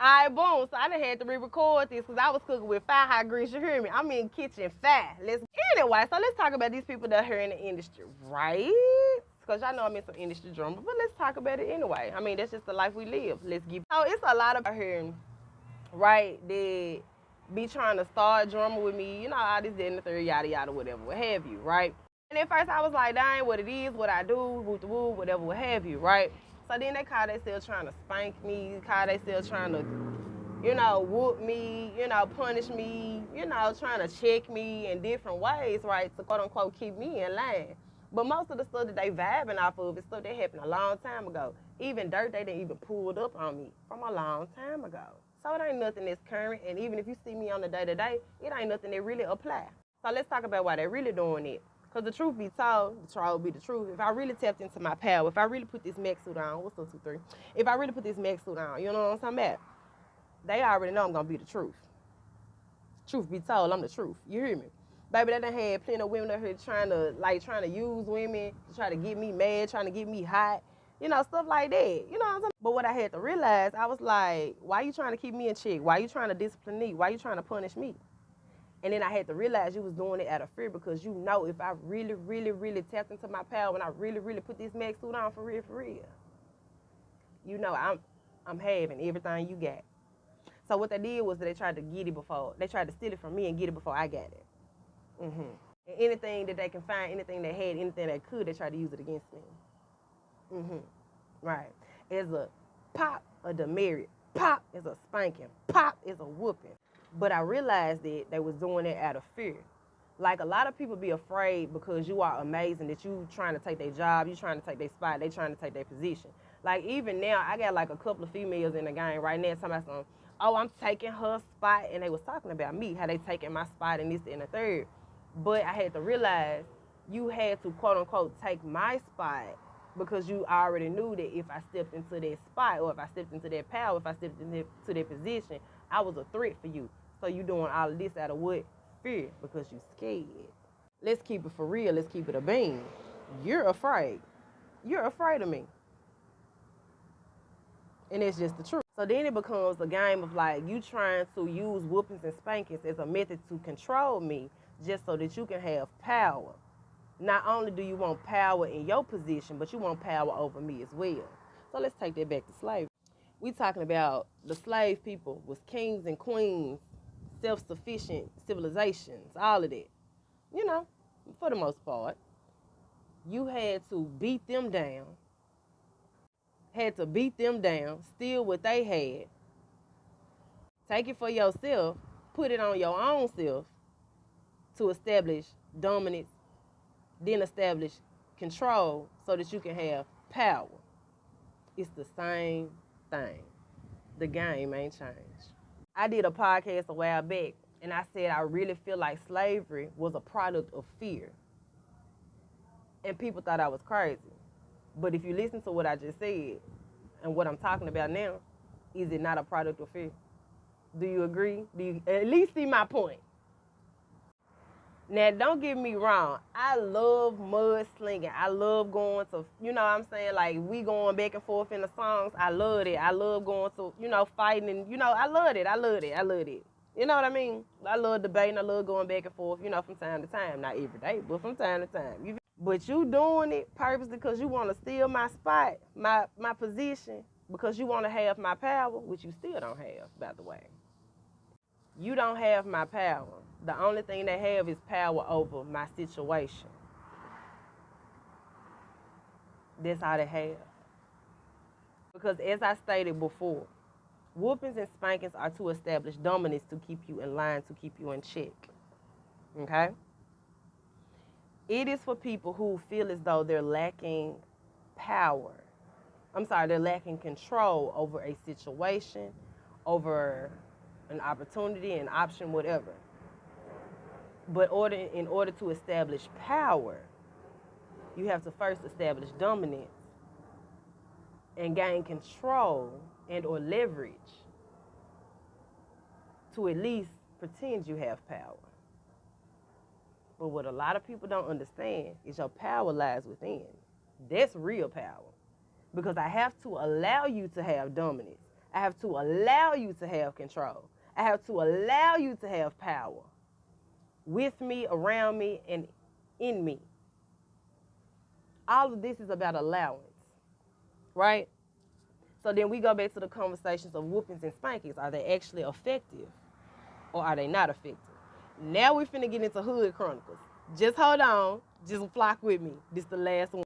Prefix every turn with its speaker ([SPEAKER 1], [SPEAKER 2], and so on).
[SPEAKER 1] All right, boom. So I done had to re-record this because I was cooking with fire hot grease. You hear me? I'm in kitchen fire. Anyway, so let's talk about these people that are here in the industry, right? Because y'all know I'm in some industry drama, but let's talk about it anyway. I mean, that's just the life we live. Let's give. So it's a lot of out here, right, that be trying to start drama with me. You know, all this, that, and the third, yada, yada, whatever, what have you, right? And at first I was like, that ain't what it is, what I do, woo the woo, whatever, what have you, right? So then they call themselves trying to spank me, call themselves trying to, whoop me, punish me, trying to check me in different ways, right, to quote unquote keep me in line. But most of the stuff that they vibing off of is stuff that happened a long time ago. Even dirt they didn't even pulled up on me from a long time ago. So it ain't nothing that's current, and even if you see me on the day-to-day, it ain't nothing that really apply. So let's talk about why they're really doing it. Because the truth be told, the truth be the truth. If I really tapped into my power, if I really put this mech suit on, what's up, 2, 3? If I really put this mech suit on, you know what I'm talking about? They already know I'm going to be the truth. Truth be told, I'm the truth. You hear me? Baby, they done had plenty of women out here trying to use women, to try to get me mad, trying to get me hot, stuff like that. You know what I'm saying? But what I had to realize, I was like, why you trying to keep me in check? Why you trying to discipline me? Why you trying to punish me? And then I had to realize you was doing it out of fear because you know if I really, really, really tapped into my power and I really, really put this mech suit on for real, I'm having everything you got. So what they did was they tried to get it before, they tried to steal it from me and get it before I got it. And anything that they can find, anything they had, anything they could, they tried to use it against me. Right. As a pop, a demerit. Pop is a spanking. Pop is a whooping. But I realized that they was doing it out of fear. Like a lot of people be afraid because you are amazing that you trying to take their job, you trying to take their spot, they trying to take their position. Like even now, I got like a couple of females in the game right now talking about something, oh, I'm taking her spot, and they was talking about me, how they taking my spot and this and the third. But I had to realize you had to quote unquote take my spot because you already knew that if I stepped into that spot or if I stepped into that power, if I stepped into that position, I was a threat for you. So you doing all of this out of what? Fear, because you scared. Let's keep it for real. Let's keep it a bean. You're afraid. You're afraid of me. And it's just the truth. So then it becomes a game of like you trying to use whoopings and spankings as a method to control me just so that you can have power. Not only do you want power in your position, but you want power over me as well. So let's take that back to slavery. We talking about the slave people was kings and queens, self-sufficient civilizations, all of that. For the most part, you had to beat them down, steal what they had, take it for yourself, put it on your own self to establish dominance, then establish control so that you can have power. It's the same thing. The game ain't changed. I did a podcast a while back, and I said I really feel like slavery was a product of fear. And people thought I was crazy. But if you listen to what I just said and what I'm talking about now, is it not a product of fear? Do you agree? Do you at least see my point? Now, don't get me wrong. I love mud slinging. I love going to, like we going back and forth in the songs. I love it. I love going to, fighting and, I love it. I love it. I love it. You know what I mean? I love debating. I love going back and forth, from time to time. Not every day, but from time to time. But you doing it purposely because you want to steal my spot, my position, because you want to have my power, which you still don't have, by the way. You don't have my power. The only thing they have is power over my situation. That's all they have. Because as I stated before, whoopings and spankings are to establish dominance to keep you in line, to keep you in check. Okay? It is for people who feel as though they're lacking power. They're lacking control over a situation, over an opportunity, an option, whatever. But in order to establish power, you have to first establish dominance and gain control and or leverage to at least pretend you have power. But what a lot of people don't understand is your power lies within. That's real power. Because I have to allow you to have dominance. I have to allow you to have control. I have to allow you to have power with me, around me, and in me. All of this is about allowance, right? So then we go back to the conversations of whoopings and spankings. Are they actually effective or are they not effective? Now we're finna get into Hood Chronicles. Just hold on. Just flock with me. This is the last one.